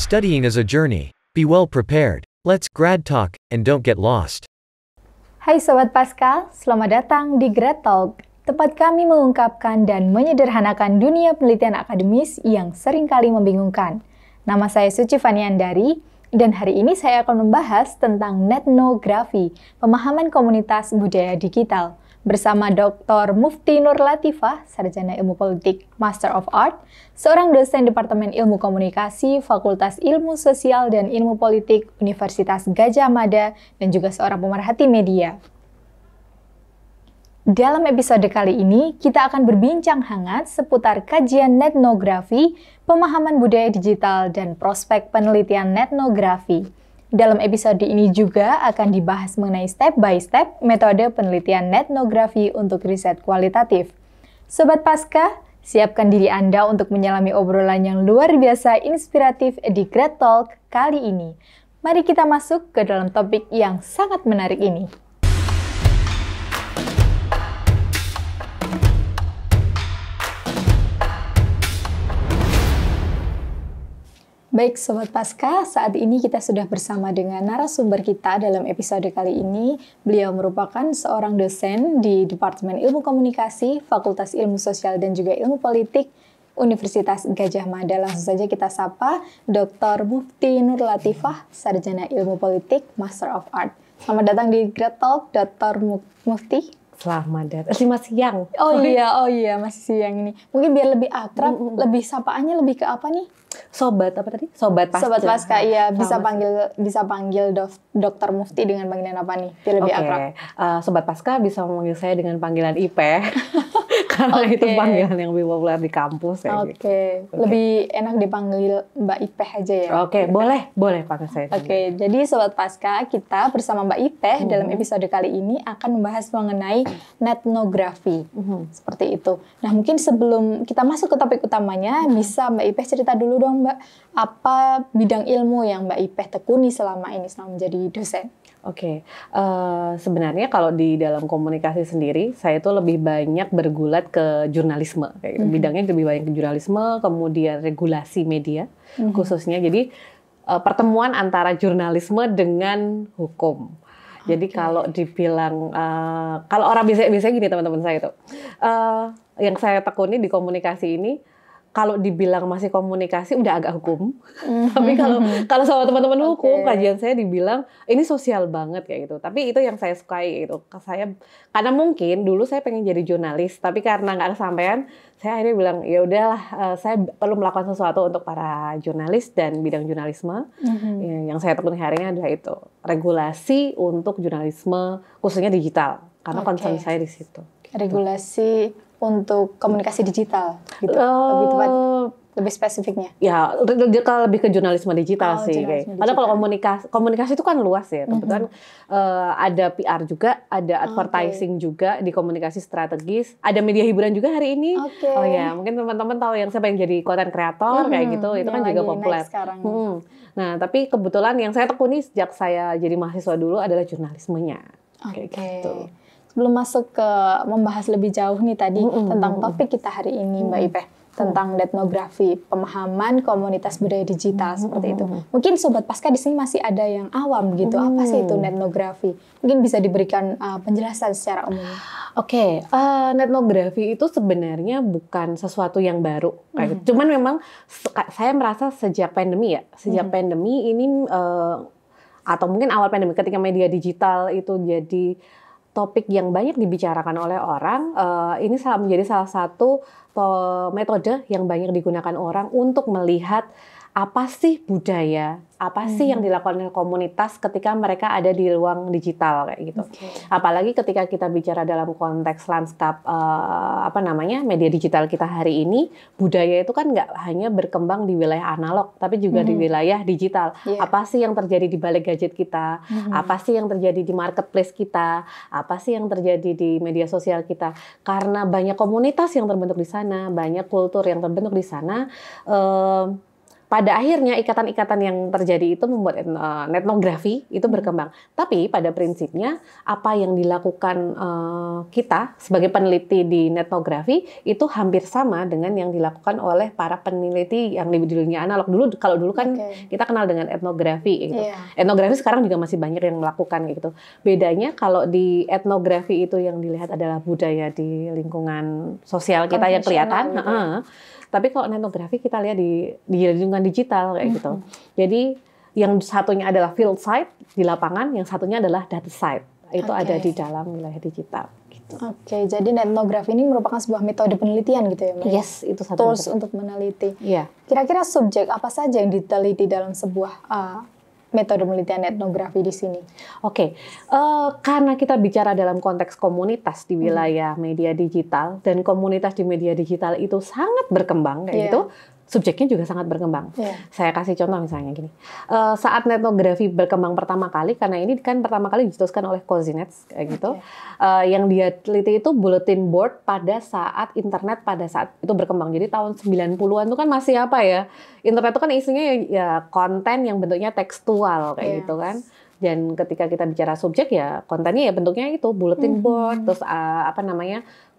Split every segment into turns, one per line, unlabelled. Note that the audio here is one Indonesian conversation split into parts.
Studying is a journey. Be well prepared. Let's grad talk and don't get lost.
Hai Sobat Pasca, selamat datang di Grad Talk, tempat kami mengungkapkan dan menyederhanakan dunia penelitian akademis yang seringkali membingungkan. Nama saya Suci Faniandari, dan hari ini saya akan membahas tentang netnografi, pemahaman komunitas budaya digital, bersama Dr. Mufti Nur Latifah, Sarjana Ilmu Politik, Master of Art, seorang dosen Departemen Ilmu Komunikasi, Fakultas Ilmu Sosial dan Ilmu Politik, Universitas Gadjah Mada, dan juga seorang pemerhati media. Dalam episode kali ini, kita akan berbincang hangat seputar kajian netnografi, pemahaman budaya digital, dan prospek penelitian netnografi. Dalam episode ini juga akan dibahas mengenai step by step metode penelitian netnografi untuk riset kualitatif. Sobat Pasca, siapkan diri Anda untuk menyelami obrolan yang luar biasa inspiratif di Grad Talk kali ini. Mari kita masuk ke dalam topik yang sangat menarik ini. Baik Sobat Pasca, saat ini kita sudah bersama dengan narasumber kita dalam episode kali ini. Beliau merupakan seorang dosen di Departemen Ilmu Komunikasi, Fakultas Ilmu Sosial dan juga Ilmu Politik, Universitas Gadjah Mada. Langsung saja kita sapa Dr. Mufti Nur Latifah, Sarjana Ilmu Politik, Master of Art. Selamat datang di Grad Talk, Dr. Mufti.
Selamat datang. Masih siang.
Oh iya, masih siang ini. Mungkin biar lebih akrab, lebih sapaannya lebih ke apa nih?
Sobat apa tadi? Sobat Pasca.
Sobat Pasca, iya. Bisa panggil Dr. Mufti dengan panggilan apa nih? Biar lebih akrab.
Sobat Pasca bisa memanggil saya dengan panggilan Ipeh. Karena itu panggilan yang lebih populer di kampus.
Oke. Lebih enak dipanggil Mbak Ipeh aja ya?
Oke, boleh panggil saya.
Oke, jadi Sobat Pasca, kita bersama Mbak Ipeh dalam episode kali ini akan membahas mengenai netnografi. Seperti itu. Nah, mungkin sebelum kita masuk ke topik utamanya, bisa Mbak Ipeh cerita dulu dong Mbak, apa bidang ilmu yang Mbak Ipeh tekuni selama ini, selama menjadi dosen?
Oke, sebenarnya kalau di dalam komunikasi sendiri, saya itu lebih banyak bergulat ke jurnalisme. Bidangnya lebih banyak ke jurnalisme, kemudian regulasi media khususnya. Jadi pertemuan antara jurnalisme dengan hukum. Jadi kalau dibilang, kalau orang biasanya gini teman-teman saya itu, yang saya tekuni di komunikasi ini, kalau dibilang masih komunikasi udah agak hukum. Tapi kalau sama teman-teman hukum, kajian saya dibilang ini sosial banget kayak gitu. Tapi itu yang saya sukai gitu. Karena mungkin dulu saya pengen jadi jurnalis, tapi karena nggak kesampaian, saya akhirnya bilang ya udahlah, saya perlu melakukan sesuatu untuk para jurnalis dan bidang jurnalisme. Yang saya tekuni hari ini adalah itu, regulasi untuk jurnalisme khususnya digital. Karena concern saya di situ.
Regulasi untuk komunikasi digital gitu, lebih tepat, lebih spesifiknya.
Ya, lebih ke jurnalisme digital sih. Padahal kalau komunikasi itu kan luas ya. Kebetulan ada PR juga, ada advertising juga di komunikasi strategis, ada media hiburan juga hari ini. Oh ya, mungkin teman-teman tahu yang saya pengen jadi content creator kayak gitu, itu kan juga populer. Nah, tapi kebetulan yang saya tekuni sejak saya jadi mahasiswa dulu adalah jurnalismenya. Kayak gitu.
Sebelum masuk ke membahas lebih jauh nih tadi tentang topik kita hari ini Mbak Ipeh, tentang netnografi, pemahaman komunitas budaya digital seperti itu. Mungkin Sobat Pasca di sini masih ada yang awam gitu, apa sih itu netnografi? Mungkin bisa diberikan penjelasan secara umum.
Oke, netnografi itu sebenarnya bukan sesuatu yang baru. Kayak gitu. Cuman memang saya merasa sejak pandemi pandemi ini atau mungkin awal pandemi ketika media digital itu jadi topik yang banyak dibicarakan oleh orang, ini menjadi salah satu metode yang banyak digunakan orang untuk melihat apa sih budaya, apa sih yang dilakukan oleh komunitas ketika mereka ada di ruang digital kayak gitu. Apalagi ketika kita bicara dalam konteks lanskap media digital kita hari ini, budaya itu kan nggak hanya berkembang di wilayah analog, tapi juga di wilayah digital. Apa sih yang terjadi di balik gadget kita? Apa sih yang terjadi di marketplace kita? Apa sih yang terjadi di media sosial kita? Karena banyak komunitas yang terbentuk di sana, banyak kultur yang terbentuk di sana. pada akhirnya ikatan-ikatan yang terjadi itu membuat etnografi itu berkembang. Tapi pada prinsipnya apa yang dilakukan kita sebagai peneliti di etnografi itu hampir sama dengan yang dilakukan oleh para peneliti yang di dunia analog. Kalau dulu kan kita kenal dengan etnografi gitu. Etnografi sekarang juga masih banyak yang melakukan gitu. Bedanya kalau di etnografi itu yang dilihat adalah budaya di lingkungan sosial kita yang kelihatan.
Gitu.
Tapi kalau etnografi kita lihat di lingkungan digital kayak gitu. Jadi yang satunya adalah field site di lapangan, yang satunya adalah data site. Itu ada di dalam wilayah digital. Gitu.
Jadi etnografi ini merupakan sebuah metode penelitian gitu ya, Mbak?
Yes, itu satu
tools untuk meneliti.
Iya.
Kira-kira subjek apa saja yang diteliti dalam sebuah metode penelitian etnografi di sini?
Karena kita bicara dalam konteks komunitas di wilayah media digital, dan komunitas di media digital itu sangat berkembang kayak gitu, subjeknya juga sangat berkembang. Saya kasih contoh misalnya gini, saat etnografi berkembang pertama kali, karena ini kan pertama kali diteruskan oleh Cozinets kayak gitu, yang dia teliti itu bulletin board pada saat internet pada saat itu berkembang. Jadi tahun 90-an itu kan masih apa ya, internet itu kan isinya ya konten yang bentuknya tekstual kayak gitu kan. Dan ketika kita bicara subjek ya kontennya ya bentuknya itu bulletin board, terus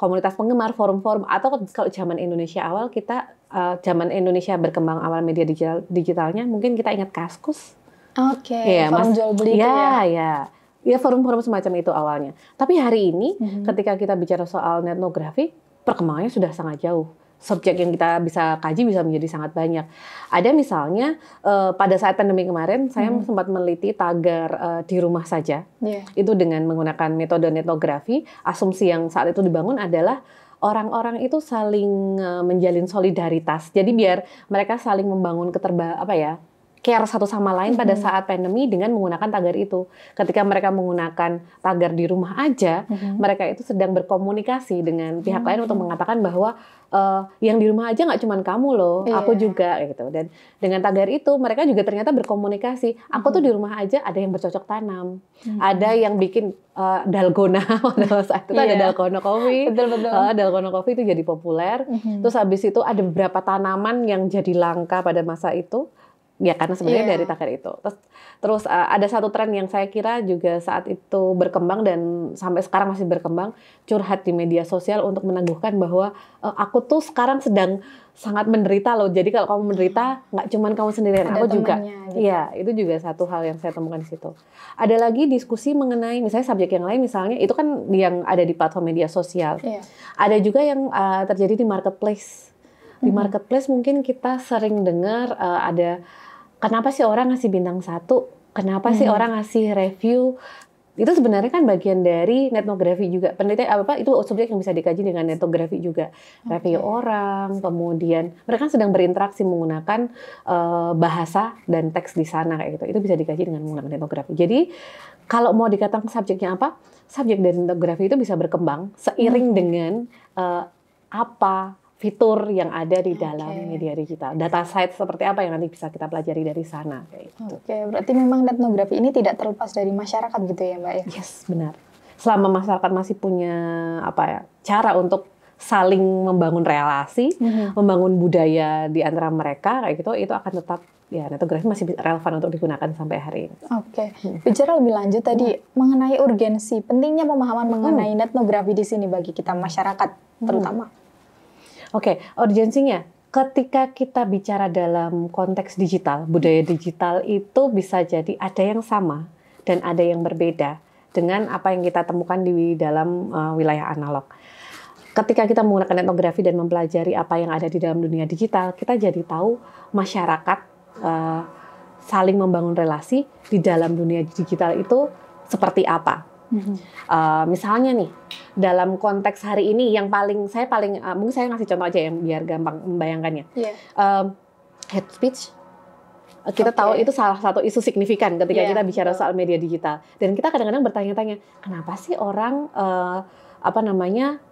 komunitas penggemar, forum-forum, atau kalau zaman Indonesia awal kita zaman Indonesia berkembang awal media digitalnya mungkin kita ingat Kaskus.
Forum jual beli
ya forum-forum semacam itu awalnya. Tapi hari ini ketika kita bicara soal etnografi, perkembangannya sudah sangat jauh. Subjek yang kita bisa kaji bisa menjadi sangat banyak. Ada misalnya pada saat pandemi kemarin saya sempat meneliti tagar di rumah saja. Itu dengan menggunakan metode etnografi. Asumsi yang saat itu dibangun adalah orang-orang itu saling menjalin solidaritas. Jadi biar mereka saling membangun care satu sama lain pada saat pandemi dengan menggunakan tagar itu. Ketika mereka menggunakan tagar di rumah aja, mereka itu sedang berkomunikasi dengan pihak lain untuk mengatakan bahwa yang di rumah aja nggak cuma kamu loh, aku juga gitu. Dan dengan tagar itu mereka juga ternyata berkomunikasi. Aku tuh di rumah aja ada yang bercocok tanam, ada yang bikin dalgona pada saat itu ada dalgona coffee. Dalgona coffee itu jadi populer. Terus habis itu ada beberapa tanaman yang jadi langka pada masa itu. Ya karena sebenarnya dari tagar itu. Terus ada satu tren yang saya kira juga saat itu berkembang dan sampai sekarang masih berkembang, curhat di media sosial untuk meneguhkan bahwa aku tuh sekarang sedang sangat menderita loh. Jadi kalau kamu menderita nggak cuman kamu sendirian, aku juga. Iya, itu juga satu hal yang saya temukan di situ. Ada lagi diskusi mengenai misalnya subjek yang lain, misalnya itu kan yang ada di platform media sosial. Ada juga yang terjadi di marketplace. Di marketplace mungkin kita sering dengar ada kenapa sih orang ngasih bintang 1? Kenapa sih orang ngasih review? Itu sebenarnya kan bagian dari etnografi juga. Penelitian itu subjek yang bisa dikaji dengan etnografi juga. Review orang, kemudian mereka sedang berinteraksi menggunakan bahasa dan teks di sana kayak gitu. Itu bisa dikaji dengan menggunakan etnografi. Jadi kalau mau dikatakan subjeknya apa? Subjek dari etnografi itu bisa berkembang seiring dengan fitur yang ada di dalam media digital. Data site seperti apa yang nanti bisa kita pelajari dari sana kayak gitu.
Berarti memang etnografi ini tidak terlepas dari masyarakat gitu ya, Mbak ya?
Yes, benar. Selama masyarakat masih punya cara untuk saling membangun relasi, membangun budaya di antara mereka kayak gitu, itu akan tetap etnografi masih relevan untuk digunakan sampai hari ini.
Bicara lebih lanjut tadi mengenai urgensi, pentingnya pemahaman mengenai etnografi di sini bagi kita masyarakat terutama.
Urgensinya ketika kita bicara dalam konteks digital, budaya digital itu bisa jadi ada yang sama dan ada yang berbeda dengan apa yang kita temukan di dalam wilayah analog. Ketika kita menggunakan etnografi dan mempelajari apa yang ada di dalam dunia digital, kita jadi tahu masyarakat saling membangun relasi di dalam dunia digital itu seperti apa. Misalnya nih, dalam konteks hari ini yang mungkin saya ngasih contoh aja yang biar gampang membayangkannya. Hate speech, kita tahu itu salah satu isu signifikan ketika kita bicara soal media digital. Dan kita kadang-kadang bertanya-tanya, kenapa sih orang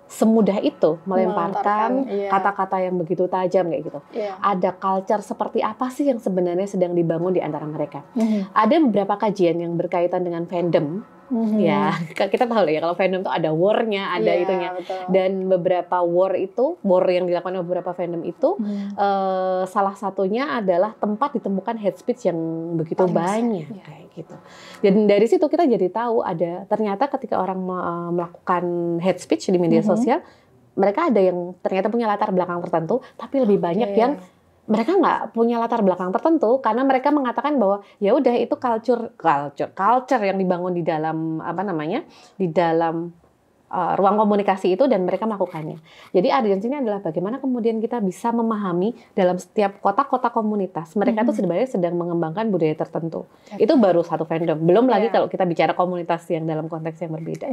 semudah itu melemparkan kata-kata yang begitu tajam kayak gitu. Ada culture seperti apa sih yang sebenarnya sedang dibangun di antara mereka. Ada beberapa kajian yang berkaitan dengan fandom Ya, kita tahu lah ya kalau fandom itu ada war-nya, ada itunya.
Betul.
Dan beberapa war yang dilakukan oleh beberapa fandom itu, salah satunya adalah tempat ditemukan hate speech yang begitu banyak kayak gitu. Dan dari situ kita jadi tahu ternyata ketika orang melakukan hate speech di media sosial, mereka ada yang ternyata punya latar belakang tertentu, tapi lebih banyak yang mereka nggak punya latar belakang tertentu karena mereka mengatakan bahwa ya udah itu culture yang dibangun di dalam di dalam ruang komunikasi itu dan mereka melakukannya. Jadi urgensinya adalah bagaimana kemudian kita bisa memahami dalam setiap kota-kota komunitas mereka itu sebenarnya sedang mengembangkan budaya tertentu. Itu baru satu fandom. Belum lagi kalau kita bicara komunitas yang dalam konteks yang berbeda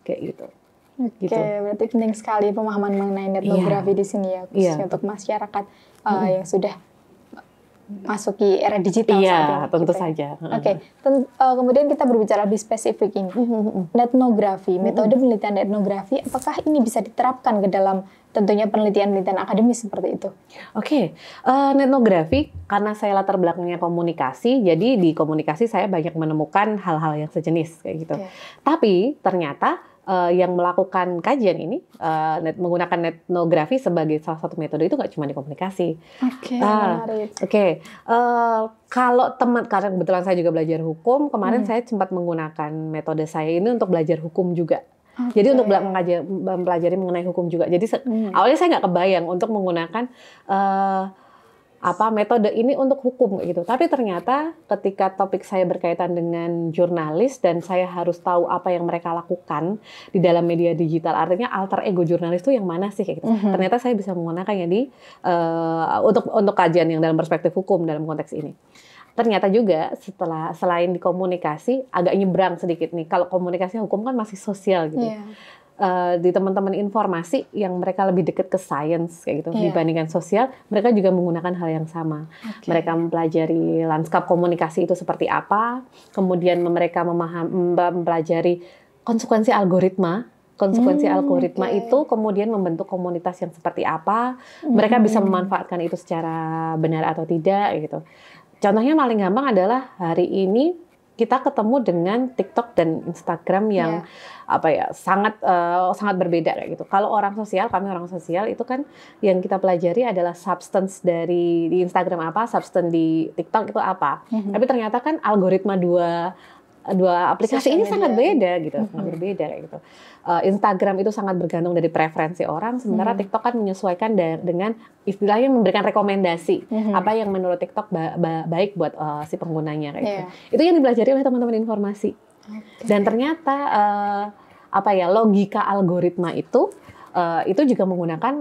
kayak gitu.
Oke, berarti penting sekali pemahaman mengenai etnografi di sini ya, khususnya untuk masyarakat yang sudah masuki era digital saat ini.
Tentu saja.
Oke, kemudian kita berbicara lebih spesifik ini. Etnografi, metode penelitian etnografi, apakah ini bisa diterapkan ke dalam tentunya penelitian-penelitian akademis seperti itu?
Oke, etnografi karena saya latar belakangnya komunikasi, jadi di komunikasi saya banyak menemukan hal-hal yang sejenis kayak gitu. Tapi ternyata yang melakukan kajian ini menggunakan etnografi sebagai salah satu metode itu nggak cuma di komunikasi.
Menarik.
Kalau karena kebetulan saya juga belajar hukum, kemarin saya sempat menggunakan metode saya ini untuk belajar hukum juga. Jadi untuk mempelajari mengenai hukum juga. Jadi awalnya saya nggak kebayang untuk menggunakan metode ini untuk hukum gitu. Tapi ternyata ketika topik saya berkaitan dengan jurnalis dan saya harus tahu apa yang mereka lakukan di dalam media digital, artinya alter ego jurnalis itu yang mana sih kayak gitu. Ternyata saya bisa menggunakannya untuk kajian yang dalam perspektif hukum dalam konteks ini. Ternyata juga selain di komunikasi agak nyebrang sedikit nih. Kalau komunikasi hukum kan masih sosial gitu. Di teman-teman informasi yang mereka lebih dekat ke sains kayak gitu dibandingkan sosial, mereka juga menggunakan hal yang sama. Mereka mempelajari lanskap komunikasi itu seperti apa, kemudian mereka mempelajari konsekuensi algoritma. Itu kemudian membentuk komunitas yang seperti apa, mereka bisa memanfaatkan itu secara benar atau tidak gitu. Contohnya paling gampang adalah hari ini kita ketemu dengan TikTok dan Instagram yang sangat berbeda kayak gitu. Kalau kami orang sosial itu kan yang kita pelajari adalah substance di Instagram apa, substance di TikTok itu apa. Tapi ternyata kan algoritma dua aplikasi ini sangat beda gitu, sangat berbeda kayak gitu. Instagram itu sangat bergantung dari preferensi orang, sementara TikTok kan menyesuaikan dengan istilahnya memberikan rekomendasi apa yang menurut TikTok baik buat si penggunanya kayak gitu. Itu yang dipelajari oleh teman-teman informasi. Dan ternyata logika algoritma itu juga menggunakan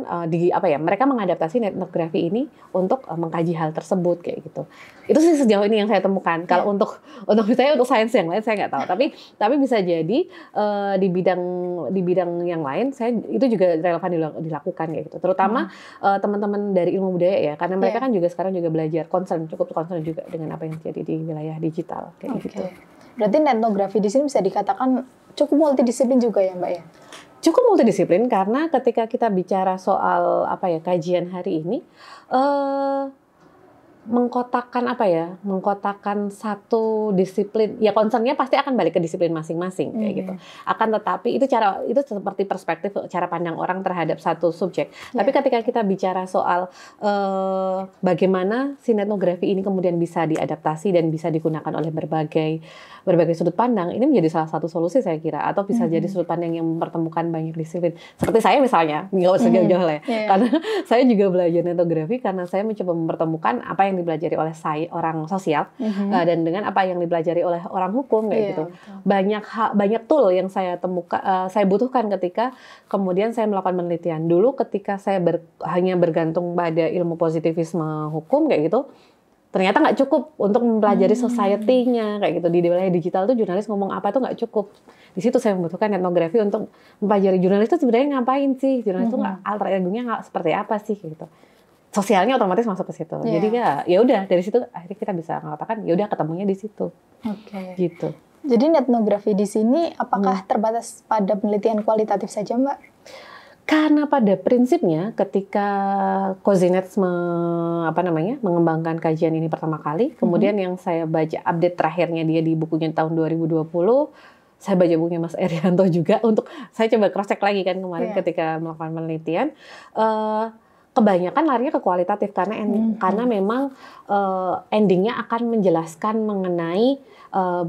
mereka mengadaptasi etnografi ini untuk mengkaji hal tersebut kayak gitu. Itu sih sejauh ini yang saya temukan. Kalau untuk misalnya untuk sains yang lain saya nggak tahu. Tapi bisa jadi di bidang yang lain saya itu juga relevan dilakukan kayak gitu. Terutama teman-teman dari ilmu budaya ya, karena mereka kan juga sekarang juga belajar cukup concern juga dengan apa yang terjadi di wilayah digital kayak gitu.
Berarti etnografi di sini bisa dikatakan cukup multidisiplin juga ya, Mbak ya?
Cukup multidisiplin karena ketika kita bicara soal kajian hari ini mengkotakan satu disiplin ya, concernnya pasti akan balik ke disiplin masing-masing kayak gitu. Akan tetapi itu seperti perspektif cara pandang orang terhadap satu subjek. Tapi ketika kita bicara soal bagaimana etnografi ini kemudian bisa diadaptasi dan bisa digunakan oleh berbagai sudut pandang, ini menjadi salah satu solusi saya kira, atau bisa jadi sudut pandang yang mempertemukan banyak disiplin. Seperti saya misalnya, nggak usah jauh-jauh lah ya. Karena saya juga belajar etnografi karena saya mencoba mempertemukan apa yang dipelajari oleh orang sosial dan dengan apa yang dipelajari oleh orang hukum kayak gitu. Banyak tool yang saya butuhkan ketika kemudian saya melakukan penelitian. Dulu ketika saya hanya bergantung pada ilmu positivisme hukum kayak gitu, ternyata nggak cukup untuk mempelajari society-nya kayak gitu. Di wilayah digital tuh jurnalis ngomong apa tuh nggak cukup. Di situ saya membutuhkan etnografi untuk mempelajari jurnalis itu sebenarnya ngapain sih, jurnalis itu alter ego-nya seperti apa sih gitu. Sosialnya otomatis masuk ke situ. Jadi ya udah dari situ akhirnya kita bisa mengatakan ya udah ketemunya di situ. Gitu.
Jadi etnografi di sini apakah terbatas pada penelitian kualitatif saja, Mbak?
Karena pada prinsipnya ketika Kozinets mengembangkan kajian ini pertama kali, kemudian yang saya baca update terakhirnya dia di bukunya tahun 2020, saya baca bukunya Mas Erianto juga untuk saya coba cross check lagi kan kemarin ketika melakukan penelitian. Kebanyakan larinya ke kualitatif karena memang endingnya akan menjelaskan mengenai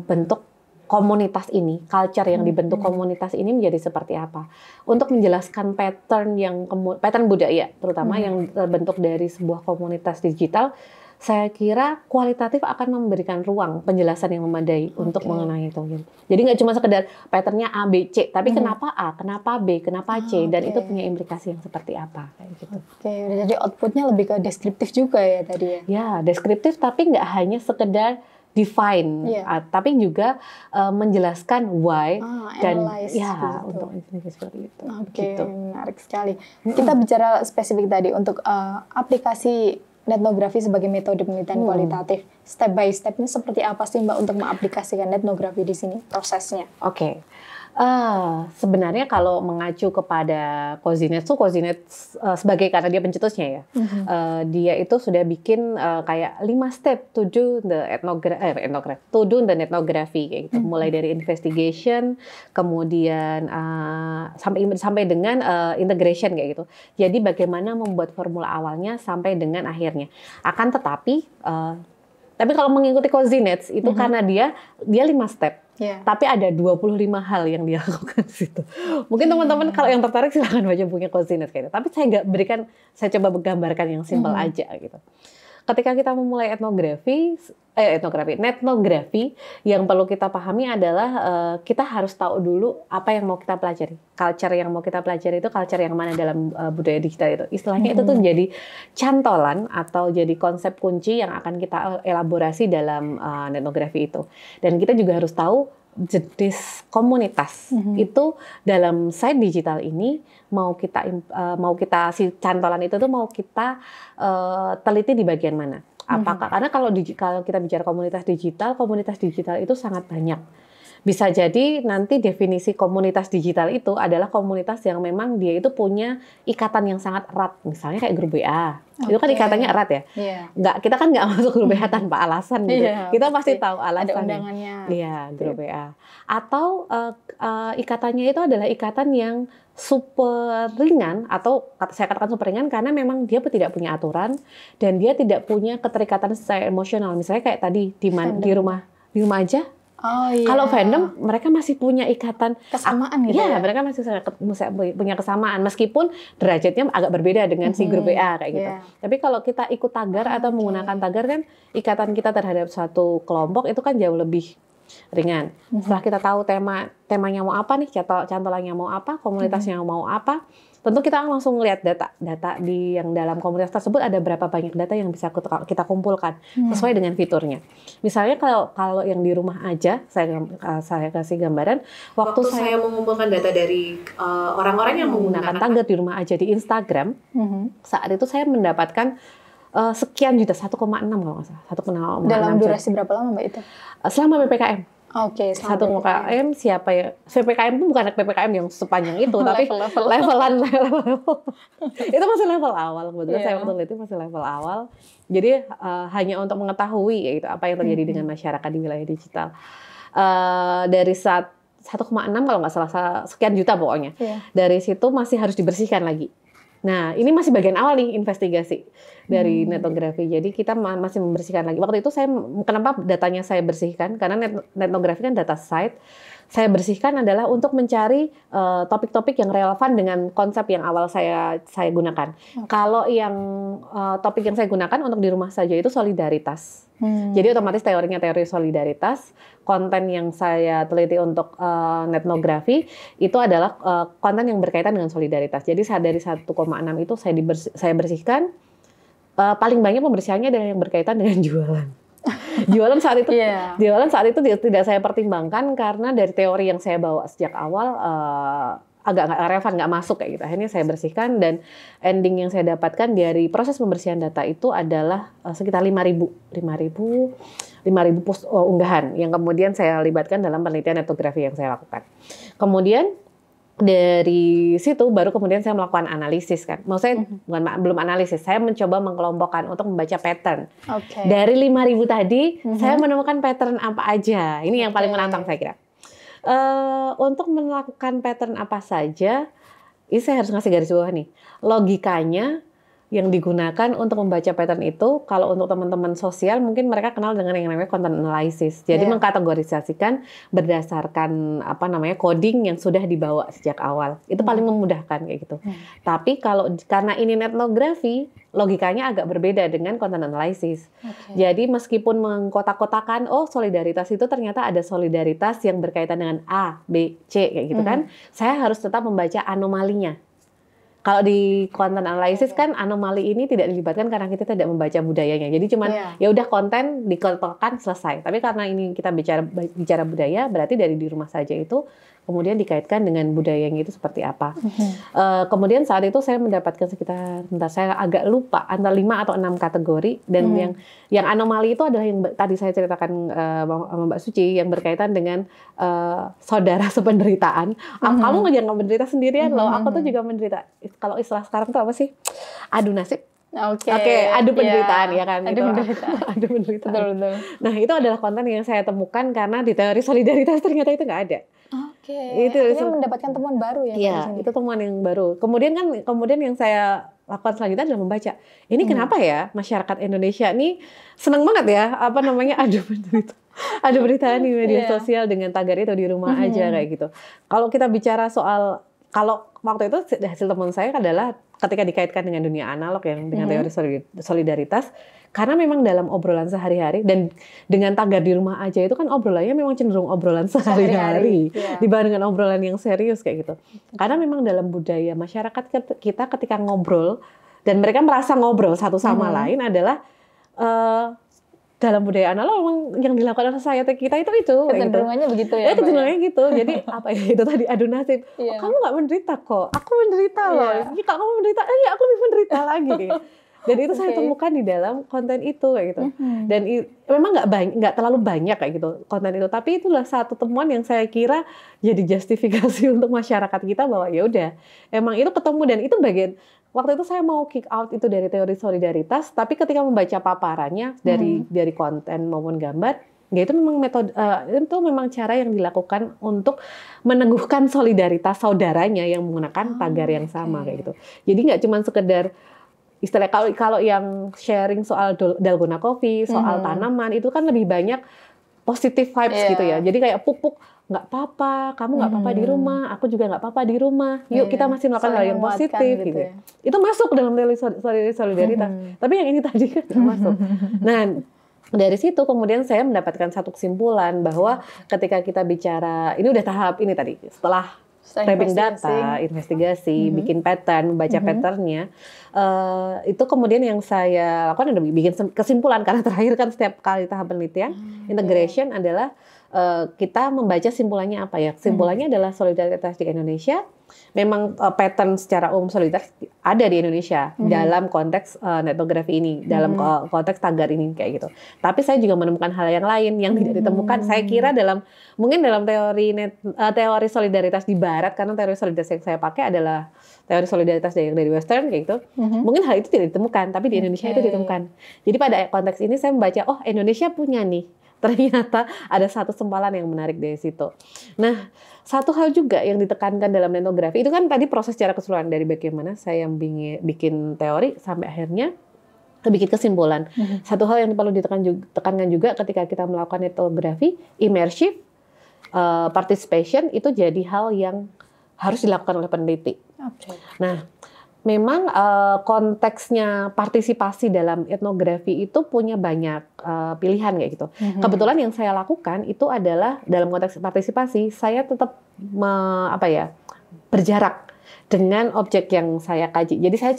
bentuk komunitas ini, culture yang dibentuk komunitas ini menjadi seperti apa. Untuk menjelaskan pattern budaya, terutama yang terbentuk dari sebuah komunitas digital, saya kira kualitatif akan memberikan ruang penjelasan yang memadai untuk mengenai itu. Jadi nggak cuma sekedar patternnya A, B, C, tapi kenapa A, kenapa B, kenapa C, dan itu punya implikasi yang seperti apa. Kayak gitu.
Jadi outputnya lebih ke deskriptif juga ya tadi ya?
Ya, deskriptif tapi nggak hanya sekedar define, tapi juga menjelaskan why dan
gitu.
untuk seperti itu.
Gitu. Menarik sekali. Kita bicara spesifik tadi untuk aplikasi etnografi sebagai metode penelitian kualitatif. Step by stepnya seperti apa sih Mbak untuk mengaplikasikan etnografi di sini prosesnya?
Oke. Sebenarnya kalau mengacu kepada Kozinets sebagai karena dia pencetusnya ya, dia itu sudah bikin kayak 5 step to do the ethnography kayak gitu. Mulai dari investigation, kemudian sampai dengan integration kayak gitu. Jadi bagaimana membuat formula awalnya sampai dengan akhirnya. Akan tetapi kalau mengikuti Kozinets itu karena dia 5 step. Tapi ada 25 hal yang dia lakukan di situ. Mungkin teman-teman kalau yang tertarik silahkan baca bukunya Kozinets kayaknya. Tapi saya coba menggambarkan yang simpel aja gitu. Ketika kita memulai etnografi, yang perlu kita pahami adalah kita harus tahu dulu apa yang mau kita pelajari. Culture yang mau kita pelajari itu culture yang mana dalam budaya digital itu. Istilahnya itu tuh jadi cantolan atau jadi konsep kunci yang akan kita elaborasi dalam etnografi itu. Dan kita juga harus tahu jenis komunitas itu dalam site digital ini mau kita si cantolan itu tuh mau kita teliti di bagian mana? Apakah karena kalau kita bicara komunitas digital itu sangat banyak. Bisa jadi nanti definisi komunitas digital itu adalah komunitas yang memang dia itu punya ikatan yang sangat erat. Misalnya kayak grup WA. Itu kan ikatannya erat ya. Kita kan nggak masuk grup WA tanpa alasan gitu. Kita pasti tahu alasannya.
Ada undangannya.
Iya, grup WA. Atau ikatannya itu adalah ikatan yang super ringan atau saya katakan super ringan karena memang dia tidak punya aturan dan dia tidak punya keterikatan secara emosional. Misalnya kayak tadi di rumah aja. Kalau fandom mereka masih punya ikatan
kesamaan gitu
ya. Mereka masih punya kesamaan meskipun derajatnya agak berbeda dengan si grup WA kayak gitu. Tapi kalau kita ikut tagar atau menggunakan tagar kan ikatan kita terhadap suatu kelompok itu kan jauh lebih ringan. Setelah kita tahu temanya mau apa nih, cantolannya mau apa, komunitasnya mau apa, tentu kita akan langsung melihat data di yang dalam komunitas tersebut ada berapa banyak data yang bisa kita kumpulkan sesuai dengan fiturnya. Misalnya kalau yang di rumah aja, saya kasih gambaran, waktu saya mengumpulkan data dari orang-orang yang menggunakan tagar di rumah aja di Instagram, saat itu saya mendapatkan sekian juta, 1,6 kalau nggak salah. 1,6
dalam durasi berapa lama Mbak itu?
Selama PPKM.
Oke,
satu PPKM siapa ya? PPKM itu bukan PPKM yang sepanjang itu, tapi levelan. Itu masih level awal kebetulan saya waktu itu masih level awal. Jadi hanya untuk mengetahui yaitu apa yang terjadi dengan masyarakat di wilayah digital. Dari 1,6 kalau nggak salah sekian juta pokoknya. Dari situ masih harus dibersihkan lagi. Nah, ini masih bagian awal nih investigasi dari etnografi. Jadi kita masih membersihkan lagi. Waktu itu kenapa datanya saya bersihkan? Karena etnografi kan data site. Saya bersihkan adalah untuk mencari topik-topik yang relevan dengan konsep yang awal saya gunakan. Kalau yang topik yang saya gunakan untuk di rumah saja itu solidaritas. Jadi otomatis teorinya teori solidaritas. Konten yang saya teliti untuk etnografi itu adalah konten yang berkaitan dengan solidaritas. Jadi dari 1,6 itu saya bersihkan. Paling banyak pembersihannya adalah yang berkaitan dengan jualan. Jualan saat itu tidak saya pertimbangkan karena dari teori yang saya bawa sejak awal agak nggak relevan, nggak masuk kayak gitu. Akhirnya saya bersihkan dan ending yang saya dapatkan dari proses pembersihan data itu adalah sekitar 5.000 unggahan yang kemudian saya libatkan dalam penelitian etnografi yang saya lakukan. Kemudian dari situ baru kemudian saya melakukan analisis kan. Maksudnya belum analisis, saya mencoba mengkelompokkan untuk membaca pattern. Dari 5.000 tadi saya menemukan pattern apa aja. Ini yang paling menantang saya kira. Untuk melakukan pattern apa saja, ini saya harus ngasih garis bawah nih. Logikanya yang digunakan untuk membaca pattern itu, kalau untuk teman-teman sosial mungkin mereka kenal dengan yang namanya content analysis. Jadi mengkategorisasikan berdasarkan coding yang sudah dibawa sejak awal. Itu paling memudahkan kayak gitu. Tapi karena ini etnografi, logikanya agak berbeda dengan content analysis. Jadi meskipun mengkotak-kotakan, solidaritas itu ternyata ada solidaritas yang berkaitan dengan A, B, C kayak gitu kan. Saya harus tetap membaca anomalinya. Kalau di content analysis kan anomali ini tidak dilibatkan karena kita tidak membaca budayanya. Jadi cuman ya udah konten dikotakkan selesai. Tapi karena ini kita bicara budaya, berarti dari di rumah saja itu kemudian dikaitkan dengan budayanya itu seperti apa. Kemudian saat itu saya mendapatkan sekitar, saya agak lupa, antara 5 atau 6 kategori. Dan yang anomali itu adalah yang tadi saya ceritakan sama Mbak Suci, yang berkaitan dengan saudara sependeritaan. Kamu jangan menderita sendirian loh, aku tuh juga menderita. Kalau istilah sekarang tuh apa sih? Adu nasib. Oke, adu penderitaan ya kan? Adu penderitaan. Adu penderitaan. Betul. Nah itu adalah konten yang saya temukan karena di teori solidaritas ternyata itu nggak ada.
Itu mendapatkan temuan baru ya?
Iya, itu temuan yang baru. Kemudian yang saya lakukan selanjutnya adalah membaca. Ini kenapa ya masyarakat Indonesia ini senang banget ya adu penderitaan di media sosial dengan tagar itu di rumah aja kayak gitu. Kalau kita bicara soal, kalau waktu itu hasil temuan saya adalah ketika dikaitkan dengan dunia analog yang dengan teori solidaritas, karena memang dalam obrolan sehari-hari dan dengan tagar di rumah aja itu kan obrolannya memang cenderung obrolan sehari-hari dibanding dengan obrolan yang serius kayak gitu. Karena memang dalam budaya masyarakat kita ketika ngobrol dan mereka merasa ngobrol satu sama lain adalah dalam budaya analog memang yang dilakukan oleh society kita itu
kecenderungannya begitu ya.
Kecenderungannya gitu. Jadi itu tadi adu nasib. Kamu nggak menderita kok. Aku menderita loh. Kamu menderita. Aku lebih menderita lagi. Dan itu saya temukan di dalam konten itu kayak gitu. Dan memang nggak terlalu banyak kayak gitu konten itu. Tapi itulah satu temuan yang saya kira jadi justifikasi untuk masyarakat kita bahwa ya udah emang itu ketemu dan itu bagian. Waktu itu saya mau kick out itu dari teori solidaritas, tapi ketika membaca paparannya dari konten maupun gambar, ya itu memang itu memang cara yang dilakukan untuk meneguhkan solidaritas saudaranya yang menggunakan tagar yang sama kayak gitu. Jadi nggak cuma sekedar istilah kalau yang sharing soal dalgona coffee, soal tanaman itu kan lebih banyak positive vibes gitu ya. Jadi kayak pupuk nggak apa-apa, kamu nggak apa-apa di rumah, aku juga nggak apa-apa di rumah. Yuk kita masih melakukan hal yang positif gitu. Itu masuk dalam teori solidaritas. Tapi yang ini tadi kan nggak masuk. Nah dari situ kemudian saya mendapatkan satu kesimpulan bahwa ketika kita bicara ini udah tahap ini tadi setelah scraping data, investigasi, bikin pattern, baca patternnya, itu kemudian yang saya lakukan adalah bikin kesimpulan karena terakhir kan setiap kali tahap penelitian integration adalah kita membaca simpulannya apa ya? Simpulannya adalah solidaritas di Indonesia. Memang pattern secara umum solidaritas ada di Indonesia dalam konteks etnografi ini, dalam konteks tagar ini kayak gitu. Tapi saya juga menemukan hal yang lain yang tidak ditemukan. Saya kira mungkin dalam teori solidaritas di Barat, karena teori solidaritas yang saya pakai adalah teori solidaritas dari Western kayak gitu. Mungkin hal itu tidak ditemukan, tapi di Indonesia itu ditemukan. Jadi pada konteks ini saya membaca, Indonesia punya nih. Ternyata ada satu sempalan yang menarik dari situ. Nah, satu hal juga yang ditekankan dalam etnografi itu kan tadi proses secara keseluruhan dari bagaimana saya bikin teori sampai akhirnya bikin kesimpulan. Satu hal yang perlu ditekankan juga ketika kita melakukan etnografi, immersive participation itu jadi hal yang harus dilakukan oleh peneliti. Nah, memang konteksnya partisipasi dalam etnografi itu punya banyak pilihan kayak gitu. Kebetulan yang saya lakukan itu adalah dalam konteks partisipasi saya tetap berjarak dengan objek yang saya kaji. Jadi saya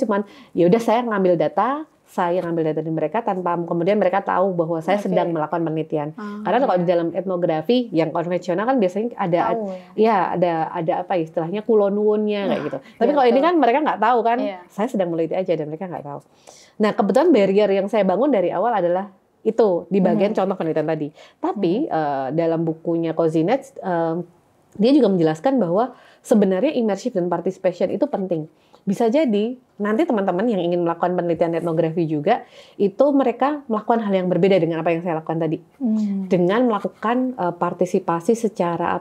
saya ngambil data. Saya ngambil data dari mereka tanpa kemudian mereka tahu bahwa saya sedang melakukan penelitian. Karena kalau di dalam etnografi yang konvensional kan biasanya ada apa istilahnya kulonwunnya kayak gitu. Tapi kalau ini kan mereka nggak tahu kan, saya sedang meneliti aja dan mereka nggak tahu. Nah kebetulan barrier yang saya bangun dari awal adalah itu di bagian contoh penelitian tadi. Tapi dalam bukunya Kozinets dia juga menjelaskan bahwa sebenarnya immersive dan participation itu penting. Bisa jadi nanti teman-teman yang ingin melakukan penelitian etnografi juga itu mereka melakukan hal yang berbeda dengan apa yang saya lakukan tadi. Dengan melakukan partisipasi secara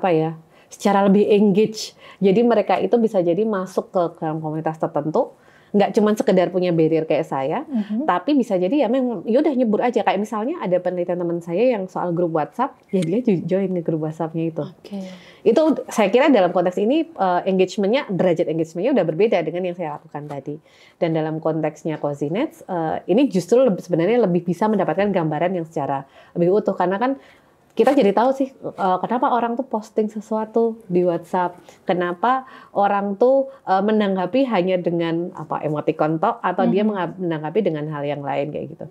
secara lebih engage. Jadi mereka itu bisa jadi masuk ke dalam komunitas tertentu, nggak cuma sekedar punya barrier kayak saya, tapi bisa jadi ya memang yaudah nyebur aja. Kayak misalnya ada penelitian teman saya yang soal grup WhatsApp, ya dia join ke grup WhatsApp-nya itu. Itu saya kira dalam konteks ini derajat engagementnya udah berbeda dengan yang saya lakukan tadi. Dan dalam konteksnya Cozy Nets, ini justru sebenarnya lebih bisa mendapatkan gambaran yang secara lebih utuh, karena kan kita jadi tahu sih kenapa orang tuh posting sesuatu di WhatsApp, kenapa orang tuh menanggapi hanya dengan emoticon tok atau dia menanggapi dengan hal yang lain kayak gitu.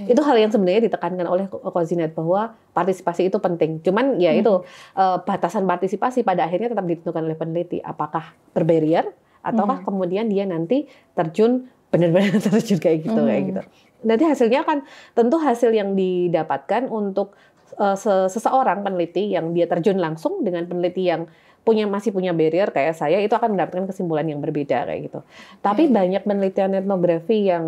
Itu hal yang sebenarnya ditekankan oleh Cozy Net bahwa partisipasi itu penting. Cuman ya itu batasan partisipasi pada akhirnya tetap ditentukan oleh peneliti, apakah berbarrier ataukah kemudian dia nanti terjun benar-benar terjun kayak gitu kayak gitu. Nanti hasilnya kan tentu hasil yang didapatkan untuk seseorang peneliti yang dia terjun langsung dengan peneliti yang masih punya barrier kayak saya, itu akan mendapatkan kesimpulan yang berbeda kayak gitu. Tapi banyak penelitian etnografi yang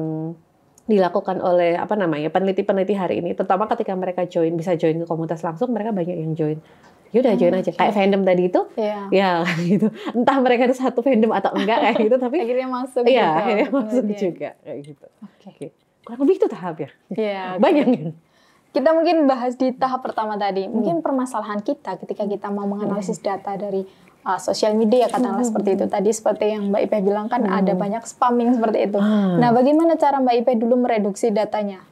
dilakukan oleh peneliti-peneliti hari ini, terutama ketika mereka bisa join ke komunitas langsung, mereka banyak yang join. Ya udah join aja. Kayak fandom tadi itu, ya gitu. Entah mereka itu satu fandom atau enggak kayak gitu, tapi
akhirnya masuk.
Iya, akhirnya masuk juga kayak gitu. Kurang lebih itu tahapnya. Banyak kan.
Kita mungkin bahas di tahap pertama tadi. Mungkin permasalahan kita ketika kita mau menganalisis data dari sosial media, katakanlah seperti itu. Tadi seperti yang Mbak Ipe bilang kan ada banyak spamming seperti itu. Nah, bagaimana cara Mbak Ipe dulu mereduksi datanya?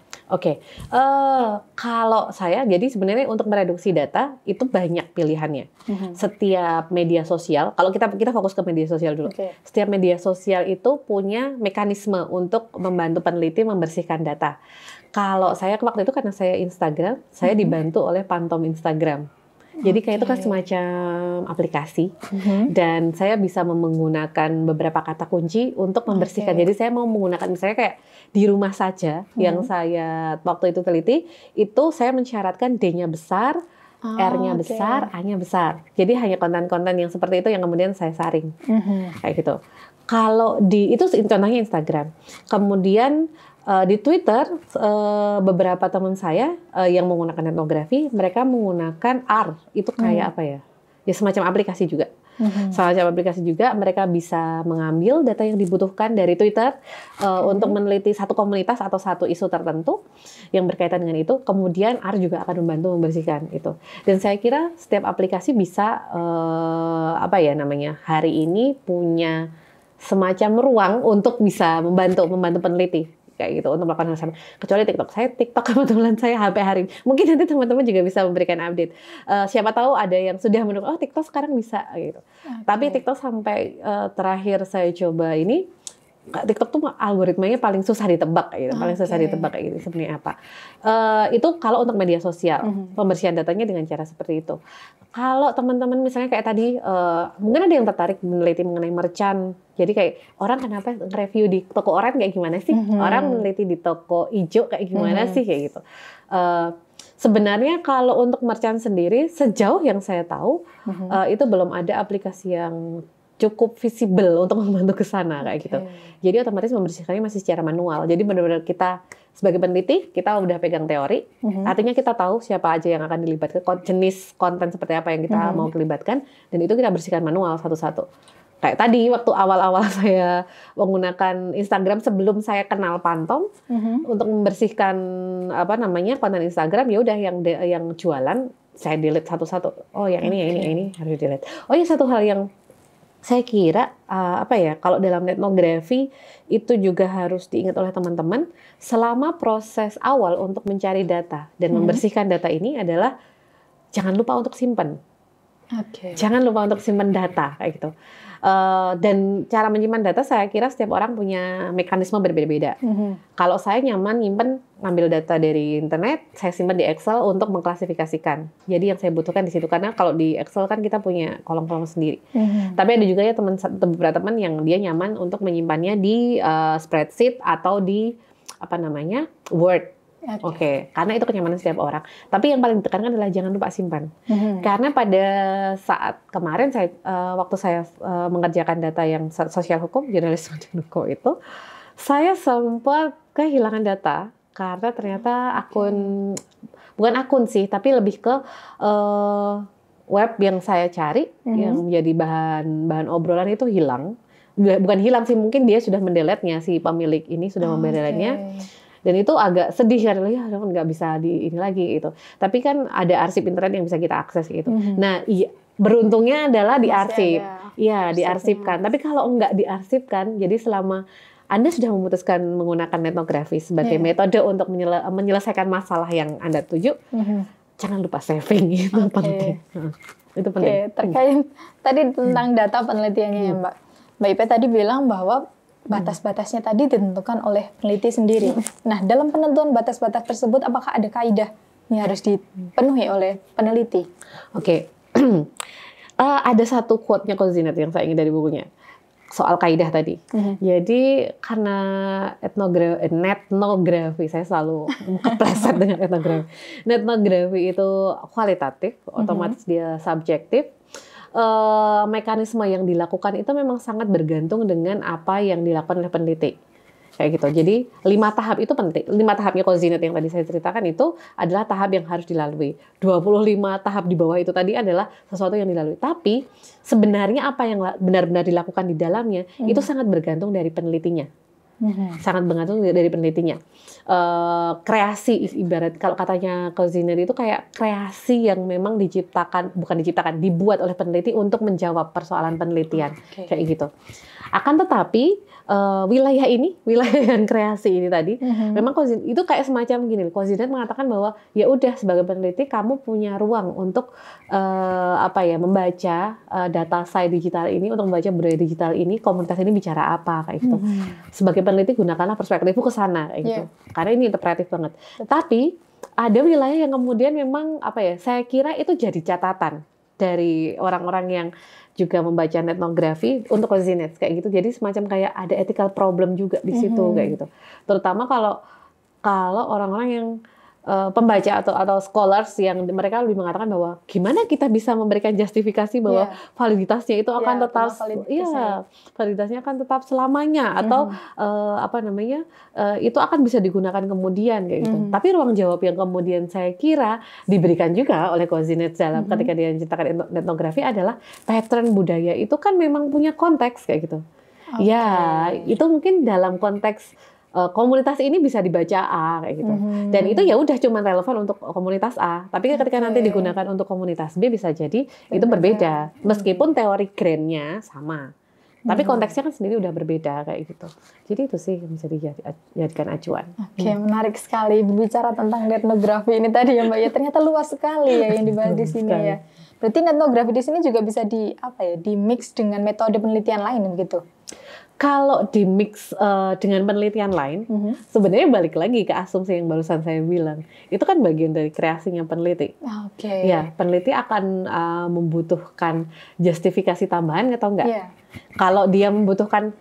Kalau saya, jadi sebenarnya untuk mereduksi data itu banyak pilihannya. Setiap media sosial, kalau kita fokus ke media sosial dulu. Setiap media sosial itu punya mekanisme untuk membantu peneliti membersihkan data. Kalau saya waktu itu karena saya Instagram, saya dibantu oleh Phantom Instagram. Jadi kayak itu kan semacam aplikasi dan saya bisa menggunakan beberapa kata kunci untuk membersihkan. Jadi saya mau menggunakan misalnya kayak di rumah saja yang saya waktu itu teliti, itu saya mensyaratkan D-nya besar, R-nya besar, A-nya besar. Jadi hanya konten-konten yang seperti itu yang kemudian saya saring. Kayak gitu. Kalau itu contohnya Instagram. Kemudian di Twitter, beberapa teman saya yang menggunakan etnografi, mereka menggunakan R. Itu kayak apa ya? Ya semacam aplikasi juga. Semacam aplikasi juga, mereka bisa mengambil data yang dibutuhkan dari Twitter untuk meneliti satu komunitas atau satu isu tertentu yang berkaitan dengan itu. Kemudian R juga akan membantu membersihkan itu. Dan saya kira setiap aplikasi bisa hari ini punya semacam ruang untuk bisa membantu peneliti kayak gitu untuk melakukan hal sama. Kecuali TikTok. Saya TikTok kebetulan saya HP hari ini. Mungkin nanti teman-teman juga bisa memberikan update. Siapa tahu ada yang sudah menurut TikTok sekarang bisa gitu. Tapi TikTok sampai terakhir saya coba ini, TikTok tuh algoritmanya paling susah ditebak gitu. Paling susah ditebak kayak gitu sebenarnya apa. Itu kalau untuk media sosial, pembersihan datanya dengan cara seperti itu. Kalau teman-teman misalnya kayak tadi, mungkin ada yang tertarik meneliti mengenai merchant. Jadi kayak orang kenapa nge-review di toko oranye kayak gimana sih? Orang meneliti di toko hijau kayak gimana sih kayak gitu. Sebenarnya kalau untuk merchant sendiri, sejauh yang saya tahu, itu belum ada aplikasi yang cukup visible untuk membantu ke sana kayak gitu. Jadi otomatis membersihkannya masih secara manual. Jadi benar-benar kita sebagai peneliti, kita udah pegang teori, artinya kita tahu siapa aja yang akan dilibatkan, jenis konten seperti apa yang kita mau dilibatkan, dan itu kita bersihkan manual satu-satu. Kayak tadi waktu awal-awal saya menggunakan Instagram sebelum saya kenal Phantom untuk membersihkan konten Instagram, ya udah yang jualan saya delete satu-satu. Oh, yang ini harus delete. Oh, ya satu hal yang saya kira kalau dalam etnografi itu juga harus diingat oleh teman-teman, selama proses awal untuk mencari data dan membersihkan data ini adalah jangan lupa untuk simpan. Jangan lupa untuk simpan data kayak gitu. Dan cara menyimpan data saya kira setiap orang punya mekanisme berbeda-beda. Kalau saya nyaman nyimpen ngambil data dari internet, saya simpan di Excel untuk mengklasifikasikan. Jadi yang saya butuhkan di situ, karena kalau di Excel kan kita punya kolom-kolom sendiri. Tapi ada juga ya beberapa teman yang dia nyaman untuk menyimpannya di spreadsheet atau di Word. Karena itu kenyamanan setiap orang. Tapi yang paling ditekankan adalah jangan lupa simpan. Karena pada saat kemarin waktu saya mengerjakan data yang sosial hukum, jurnalisme dan hukum itu, saya sempat kehilangan data karena ternyata bukan akun sih, tapi lebih ke web yang saya cari yang menjadi bahan obrolan itu hilang. Bukan hilang sih, mungkin dia sudah mendeletnya, si pemilik ini sudah mendeletnya. Dan itu agak sedih karena ya nggak bisa di ini lagi gitu. Tapi kan ada arsip internet yang bisa kita akses gitu. Nah, beruntungnya adalah diarsip. Iya, diarsipkan. Tapi kalau nggak diarsipkan, jadi selama Anda sudah memutuskan menggunakan etnografi sebagai metode untuk menyelesaikan masalah yang Anda tuju, jangan lupa saving, itu penting. Itu penting.
Terkait tadi tentang data penelitiannya ya Mbak. Mbak Ipe tadi bilang bahwa batas-batasnya tadi ditentukan oleh peneliti sendiri. Nah, dalam penentuan batas-batas tersebut, apakah ada kaidah yang harus dipenuhi oleh peneliti?
Oke. Ada satu quote-nya Kozinet yang saya ingin dari bukunya. Soal kaidah tadi. Jadi, karena etnografi, saya selalu kepleset dengan etnografi. Etnografi itu kualitatif, otomatis dia subjektif. Mekanisme yang dilakukan itu memang sangat bergantung dengan apa yang dilakukan oleh peneliti. Kayak gitu. Jadi 5 tahap itu penting. 5 tahapnya Kozinet yang tadi saya ceritakan itu adalah tahap yang harus dilalui. 25 tahap di bawah itu tadi adalah sesuatu yang dilalui. Tapi sebenarnya apa yang benar-benar dilakukan di dalamnya itu sangat bergantung dari penelitinya. Sangat bergantung dari penelitinya. Kreasi, ibarat kalau katanya Kozinet itu kayak kreasi yang memang dibuat oleh peneliti untuk menjawab persoalan penelitian. Kayak gitu. Akan tetapi wilayah yang kreasi ini tadi, memang Kozinet itu kayak semacam gini. Kozinet mengatakan bahwa ya udah sebagai peneliti kamu punya ruang untuk membaca data saya digital ini, untuk membaca budaya digital ini, komunitas ini bicara apa kayak gitu. Sebagai peneliti gunakanlah perspektifmu ke sana kayak gitu. Karena ini interpretif banget. Tapi ada wilayah yang kemudian memang saya kira itu jadi catatan dari orang-orang yang juga membaca etnografi untuk Kozinet kayak gitu. Jadi semacam kayak ada ethical problem juga di situ kayak gitu. Terutama kalau orang-orang yang pembaca atau scholars yang mereka lebih mengatakan bahwa gimana kita bisa memberikan justifikasi bahwa validitasnya itu akan tetap validitasnya akan tetap selamanya atau itu akan bisa digunakan kemudian kayak gitu. Tapi ruang jawab yang kemudian saya kira diberikan juga oleh Kozinet dalam ketika dia menceritakan etnografi adalah pattern budaya itu kan memang punya konteks kayak gitu. Ya, itu mungkin dalam konteks komunitas ini bisa dibaca A kayak gitu. Dan itu ya udah cuma relevan untuk komunitas A. Tapi ketika nanti digunakan untuk komunitas B bisa jadi itu berbeda. Meskipun teori grainnya sama. Tapi konteksnya kan sendiri udah berbeda kayak gitu. Jadi itu sih yang bisa dijadikan acuan.
Oke, menarik sekali berbicara tentang etnografi ini tadi ya Mbak ya. Ternyata luas sekali ya yang dibahas di sini ya. Berarti etnografi di sini juga bisa di mix dengan metode penelitian lain begitu.
Kalau di mix dengan penelitian lain, sebenarnya balik lagi ke asumsi yang barusan saya bilang. Itu kan bagian dari kreasinya peneliti. Ya, peneliti akan membutuhkan justifikasi tambahan atau enggak. Kalau dia membutuhkan,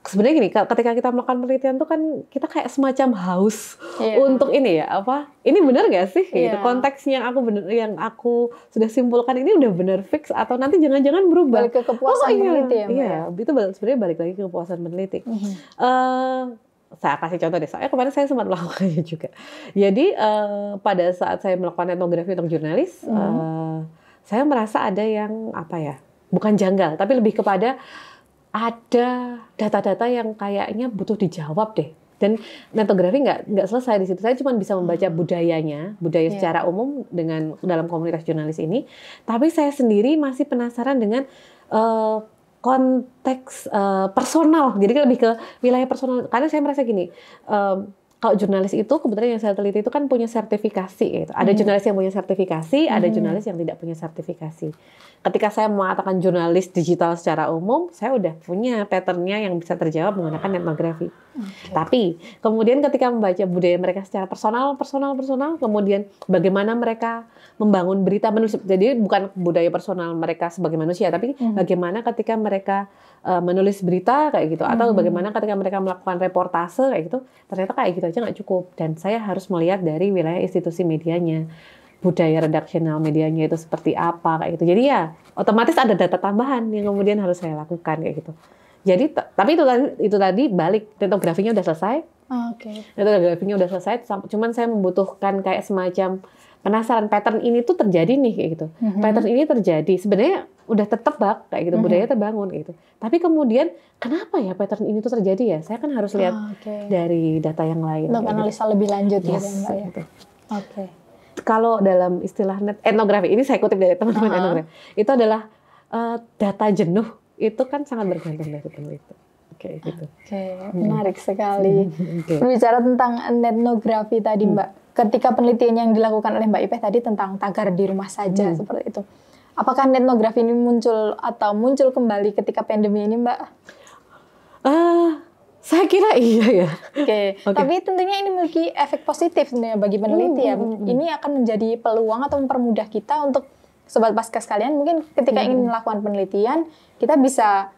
sebenarnya gini, ketika kita melakukan penelitian itu kan kita kayak semacam haus untuk ini ya, ini benar nggak sih? Gitu. Konteks yang aku sudah simpulkan ini udah benar fix atau nanti jangan-jangan berubah.
Balik ke kepuasan peneliti ya, Mbak.
Iya, itu sebenarnya balik lagi ke kepuasan peneliti. Saya kasih contoh deh, kemarin saya sempat melakukannya juga. Jadi pada saat saya melakukan etnografi untuk jurnalis, saya merasa ada yang bukan janggal, tapi lebih kepada ada data-data yang kayaknya butuh dijawab deh. Dan etnografi nggak selesai di situ. Saya cuma bisa membaca budaya secara umum dalam komunitas jurnalis ini. Tapi saya sendiri masih penasaran dengan konteks personal. Jadi lebih ke wilayah personal. Karena saya merasa gini, kalau jurnalis itu kebetulan yang saya teliti itu kan punya sertifikasi. Gitu. Ada jurnalis yang punya sertifikasi, ada jurnalis yang tidak punya sertifikasi. Ketika saya mengatakan jurnalis digital secara umum, saya udah punya patternnya yang bisa terjawab menggunakan etnografi. Tapi kemudian ketika membaca budaya mereka secara personal, kemudian bagaimana mereka membangun berita, menulis. Jadi bukan budaya personal mereka sebagai manusia, tapi bagaimana ketika mereka menulis berita kayak gitu, atau bagaimana ketika mereka melakukan reportase kayak gitu. Ternyata kayak gitu aja nggak cukup, dan saya harus melihat dari wilayah institusi medianya, budaya redaksional medianya itu seperti apa kayak gitu. Jadi ya otomatis ada data tambahan yang kemudian harus saya lakukan kayak gitu. Jadi tapi itu tadi balik, etnografinya udah selesai. Etnografinya udah selesai, cuman saya membutuhkan kayak semacam penasaran pattern ini tuh terjadi nih kayak gitu. Pattern ini terjadi. Sebenarnya udah tertebak kayak gitu, budaya terbangun kayak gitu. Tapi kemudian kenapa ya pattern ini tuh terjadi ya? Saya kan harus lihat dari data yang lain.
Untuk analisa lebih lanjut gitu Mbak ya.
Gitu.
Oke.
Kalau dalam istilah etnografi, ini saya kutip dari teman-teman etnografi, itu adalah data jenuh itu kan sangat bergantung dari peneliti. Oke, gitu.
Oke, menarik sekali. Berbicara tentang etnografi tadi Mbak, ketika penelitian yang dilakukan oleh Mbak Ipeh tadi tentang tagar di rumah saja seperti itu, apakah etnografi ini muncul kembali ketika pandemi ini Mbak?
Saya kira iya ya.
Oke. Tapi tentunya ini memiliki efek positif sebenarnya bagi peneliti ya. Ini akan menjadi peluang atau mempermudah kita untuk Sobat Pasca sekalian, mungkin ketika ingin melakukan penelitian, kita bisa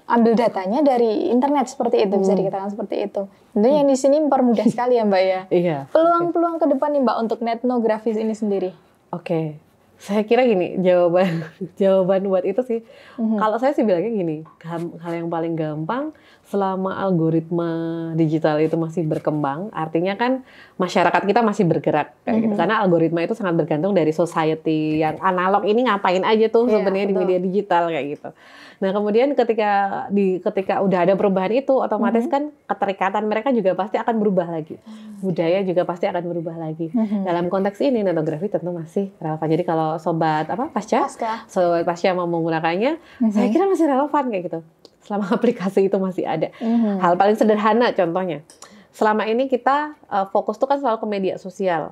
ambil datanya dari internet seperti itu, bisa dikatakan seperti itu. Tentunya yang di sini mempermudah sekali ya Mbak ya.
Iya.
Peluang-peluang ke depan nih Mbak untuk etnografi ini sendiri.
Oke. Saya kira gini, jawaban buat itu sih. Kalau saya sih bilangnya gini, hal yang paling gampang selama algoritma digital itu masih berkembang, artinya kan masyarakat kita masih bergerak kayak gitu. Karena algoritma itu sangat bergantung dari society yang analog ini ngapain aja tuh sebenarnya di media digital kayak gitu. Nah, kemudian ketika udah ada perubahan itu, otomatis kan keterikatan mereka juga pasti akan berubah lagi. Budaya juga pasti akan berubah lagi. Dalam konteks ini etnografi tentu masih relevan. Jadi kalau sobat Pasca mau menggunakannya, saya kira masih relevan kayak gitu. Selama aplikasi itu masih ada. Hal paling sederhana contohnya. Selama ini kita fokus tuh kan selalu ke media sosial.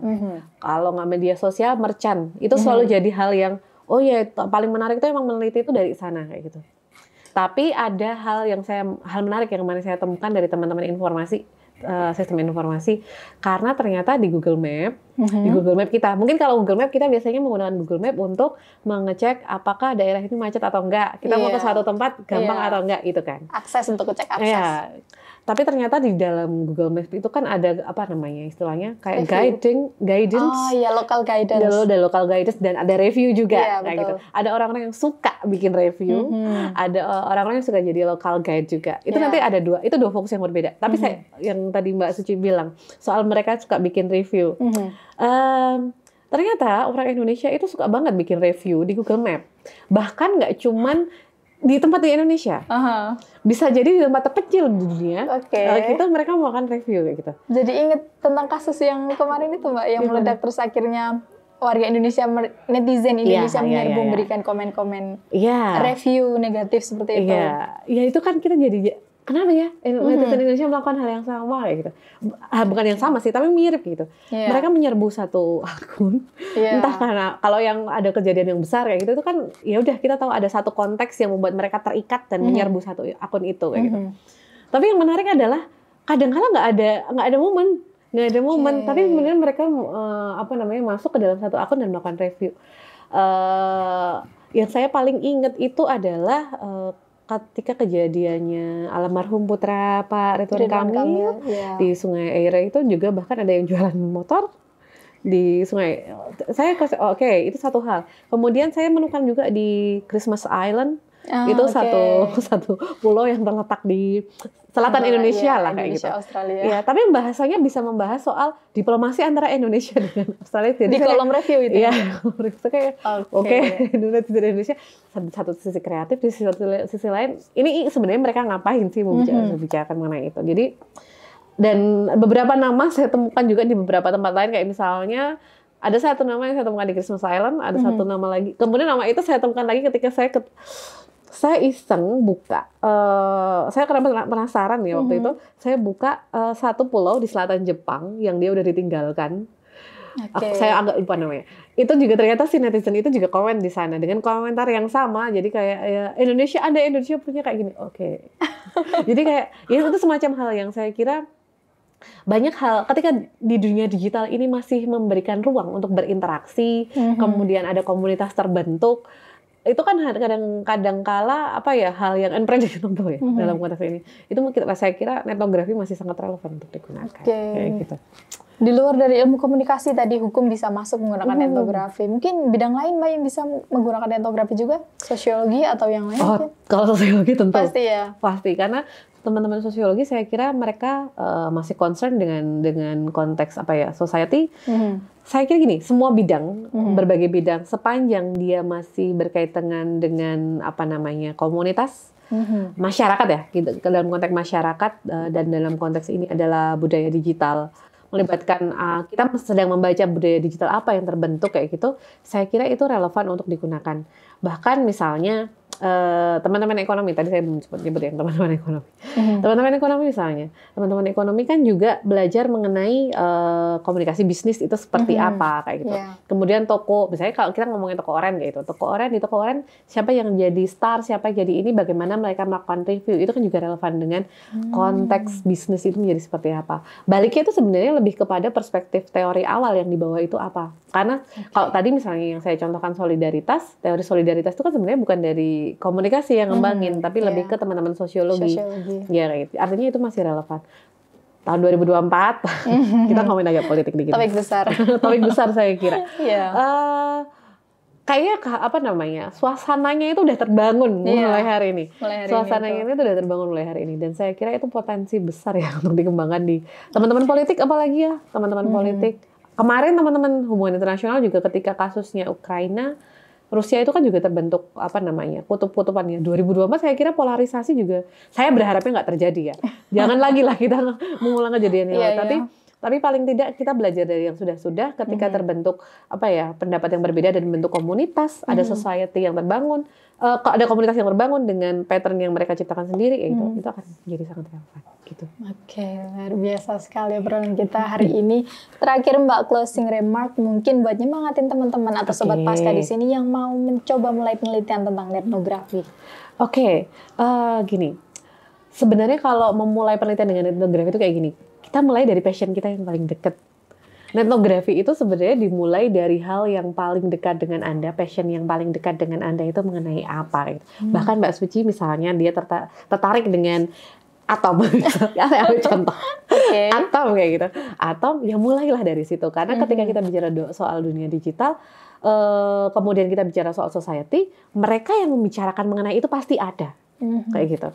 Kalau nggak media sosial, merchant. Itu selalu jadi hal yang, oh ya paling menarik itu emang meneliti itu dari sana kayak gitu. Tapi ada hal menarik yang kemarin saya temukan dari teman-teman informasi, sistem informasi, karena ternyata di Google Map, kita, mungkin kalau Google Map kita biasanya menggunakan Google Map untuk mengecek apakah daerah ini macet atau enggak, kita mau ke suatu tempat gampang atau enggak gitu kan.
Akses untuk cek akses.
Iya. Tapi ternyata di dalam Google Maps itu kan ada apa namanya istilahnya kayak guidance.
Oh iya, local guidance.
Ada local guidance dan ada review juga kayak
betul.
gitu. Ada orang-orang yang suka bikin review, ada orang-orang yang suka jadi local guide juga. Itu nanti ada dua fokus yang berbeda. Tapi saya yang tadi Mbak Suci bilang soal mereka suka bikin review. Ternyata orang Indonesia itu suka banget bikin review di Google Map. Bahkan nggak cuman di tempat di Indonesia, bisa jadi di tempat terkecil di dunia. Kita mereka melakukan review kayak gitu.
Jadi inget tentang kasus yang kemarin itu Mbak, yang meledak terus akhirnya warga Indonesia, netizen Indonesia menyerbu memberikan komen-komen review negatif seperti itu.
Iya, itu kan kita jadi kenapa ya netizen Indonesia melakukan hal yang sama kayak gitu. Bukan yang sama sih, tapi mirip gitu. Mereka menyerbu satu akun. Entah karena kalau yang ada kejadian yang besar kayak gitu itu kan ya udah kita tahu ada satu konteks yang membuat mereka terikat dan menyerbu satu akun itu kayak gitu. Tapi yang menarik adalah kadang-kala nggak ada momen. Tapi kemudian mereka masuk ke dalam satu akun dan melakukan review. Yang saya paling ingat itu adalah ketika kejadiannya almarhum putra Pak Ridwan Kamil di Sungai Aire itu juga bahkan ada yang jualan motor di sungai. Itu satu hal. Kemudian saya menemukan juga di Christmas Island. Itu satu pulau yang terletak di selatan Indonesia lah kayak gitu.
Australia.
Ya, tapi bahasanya bisa membahas soal diplomasi antara Indonesia dengan Australia. Jadi
di kolom review itu.
Iya, itu kayak di Indonesia satu sisi kreatif, di sisi lain ini sebenarnya mereka ngapain sih membicarakan mengenai itu. Jadi dan beberapa nama saya temukan juga di beberapa tempat lain kayak misalnya ada satu nama yang saya temukan di Christmas Island, ada satu nama lagi. Kemudian nama itu saya temukan lagi ketika saya iseng buka, saya karena penasaran ya waktu itu, saya buka satu pulau di selatan Jepang yang dia udah ditinggalkan. Saya agak lupa namanya. Itu juga ternyata si netizen itu juga komen di sana dengan komentar yang sama. Jadi kayak ya, Indonesia punya kayak gini. Jadi kayak ya itu semacam hal yang saya kira banyak hal ketika di dunia digital ini masih memberikan ruang untuk berinteraksi, kemudian ada komunitas terbentuk. Itu kan kadang kala hal yang unpredictable ya dalam konteks ini. Itu saya kira etnografi masih sangat relevan untuk digunakan. Kayak gitu.
Di luar dari ilmu komunikasi tadi, hukum bisa masuk menggunakan etnografi. Mungkin bidang lain Mbak yang bisa menggunakan etnografi juga? Sosiologi atau yang lain?
Kalau sosiologi tentu.
Pasti ya.
Pasti, karena teman-teman sosiologi saya kira mereka masih concern dengan konteks society. Saya kira gini, semua bidang, berbagai bidang, sepanjang dia masih berkaitan dengan komunitas, masyarakat ya, gitu, dalam konteks masyarakat dan dalam konteks ini adalah budaya digital, melibatkan kita sedang membaca budaya digital apa yang terbentuk kayak gitu, saya kira itu relevan untuk digunakan. Bahkan misalnya teman-teman ekonomi, tadi saya belum nyebut yang teman-teman ekonomi. Teman-teman ekonomi misalnya, teman-teman ekonomi kan juga belajar mengenai komunikasi bisnis itu seperti apa kayak gitu. Kemudian toko, misalnya kalau kita ngomongin toko oren kayak gitu, di toko oren siapa yang jadi star, siapa yang jadi ini, bagaimana mereka melakukan review, itu kan juga relevan dengan konteks bisnis itu menjadi seperti apa. Baliknya itu sebenarnya lebih kepada perspektif teori awal yang dibawa itu apa. Karena kalau tadi misalnya yang saya contohkan solidaritas, teori solidaritas itu kan sebenarnya bukan dari komunikasi yang ngembangin, tapi lebih ke teman-teman sosiologi. Ya kayak gitu. Artinya itu masih relevan. Tahun 2024 kita ngomongin agak politik dikit.
Topik besar.
Topik besar saya kira. Kayaknya suasananya itu udah terbangun mulai hari ini. Suasananya itu udah terbangun mulai hari ini, dan saya kira itu potensi besar ya untuk dikembangkan di teman-teman politik, apalagi ya teman-teman politik. Kemarin teman-teman hubungan internasional juga ketika kasusnya Ukraina, Rusia itu kan juga terbentuk kutub-kutubannya. 2024 saya kira polarisasi juga, saya berharapnya nggak terjadi ya. Jangan lagi lah kita mengulang kejadian yang lalu. Tapi paling tidak kita belajar dari yang sudah-sudah ketika terbentuk pendapat yang berbeda dan bentuk komunitas, ada society yang terbangun, ada komunitas yang terbangun dengan pattern yang mereka ciptakan sendiri, itu akan menjadi sangat relevan gitu.
Oke, luar biasa sekali obrolan kita hari ini. Terakhir Mbak, closing remark mungkin buat nyemangatin teman-teman atau sobat Pasca di sini yang mau mencoba mulai penelitian tentang etnografi.
Gini. Sebenarnya kalau memulai penelitian dengan etnografi itu kayak gini. Kita mulai dari passion kita yang paling dekat. Etnografi itu sebenarnya dimulai dari hal yang paling dekat dengan Anda, passion yang paling dekat dengan Anda itu mengenai apa. Gitu. Bahkan Mbak Suci misalnya dia tertarik dengan atom, saya ambil contoh, atom kayak gitu. Atom, ya mulailah dari situ. Karena ketika kita bicara soal dunia digital, kemudian kita bicara soal society, mereka yang membicarakan mengenai itu pasti ada. Kayak gitu.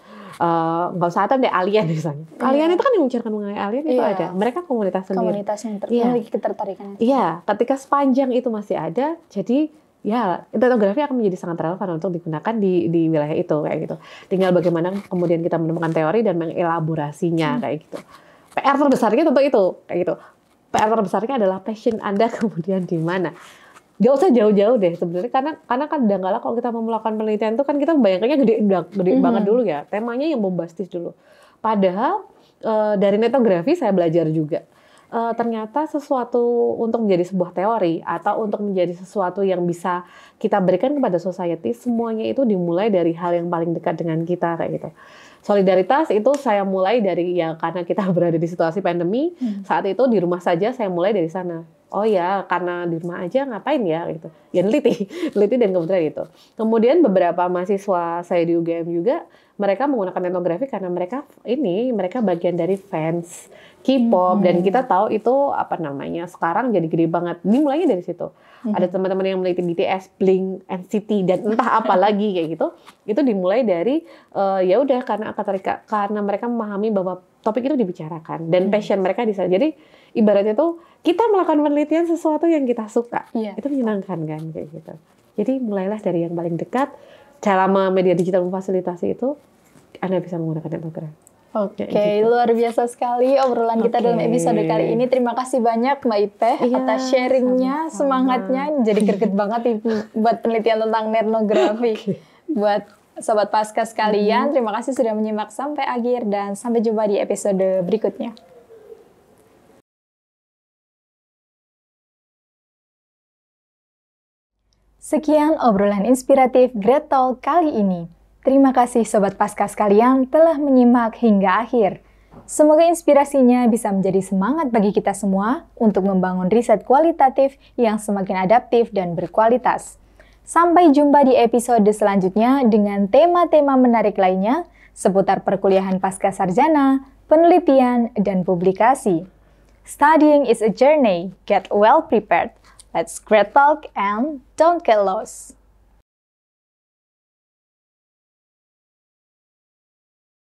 Nggak usah atom deh, alien misalnya. Alien itu kan yang membicarakan mengenai alien itu ada. Mereka komunitas sendiri.
Komunitas yang memiliki ketertarikan.
Iya, ketika sepanjang itu masih ada, jadi ya etnografi akan menjadi sangat relevan untuk digunakan di wilayah itu kayak gitu. Tinggal bagaimana kemudian kita menemukan teori dan mengelaborasinya kayak gitu. PR terbesarnya tentu itu kayak gitu. PR terbesarnya adalah passion Anda kemudian di mana. Gak usah jauh-jauh deh sebenarnya, karena kadang-kala kalau kita mau melakukan penelitian itu kan kita bayangkannya gede banget dulu ya, temanya yang bombastis dulu. Padahal dari etnografi saya belajar juga ternyata sesuatu untuk menjadi sebuah teori atau untuk menjadi sesuatu yang bisa kita berikan kepada society, semuanya itu dimulai dari hal yang paling dekat dengan kita kayak gitu. Solidaritas itu saya mulai dari karena kita berada di situasi pandemi saat itu di rumah saja, saya mulai dari sana. Oh ya, karena di rumah aja ngapain ya gitu. Ya neliti dan kemudian itu. Kemudian beberapa mahasiswa saya di UGM juga mereka menggunakan etnografi karena mereka bagian dari fans K-pop dan kita tahu itu sekarang jadi gede banget. Ini mulainya dari situ. Ada teman-teman yang meneliti BTS, Blink, NCT dan entah apa lagi kayak gitu. Itu dimulai dari karena mereka memahami bahwa topik itu dibicarakan dan passion mereka di sana. Jadi ibaratnya tuh kita melakukan penelitian sesuatu yang kita suka. Itu menyenangkan kan kayak gitu. Jadi mulailah dari yang paling dekat. Selama media digital memfasilitasi itu, Anda bisa menggunakan etnografi.
Oke, luar biasa sekali obrolan kita dalam episode kali ini. Terima kasih banyak Mbak Ipeh atas sharingnya, semangatnya. Jadi greget banget buat penelitian tentang etnografi. Buat Sobat Pasca sekalian, terima kasih sudah menyimak sampai akhir dan sampai jumpa di episode berikutnya. Sekian obrolan inspiratif Great Talk kali ini. Terima kasih Sobat Pasca sekalian telah menyimak hingga akhir. Semoga inspirasinya bisa menjadi semangat bagi kita semua untuk membangun riset kualitatif yang semakin adaptif dan berkualitas. Sampai jumpa di episode selanjutnya dengan tema-tema menarik lainnya seputar perkuliahan pasca sarjana, penelitian, dan publikasi. Studying is a journey. Get well prepared. Let's great talk and don't get lost.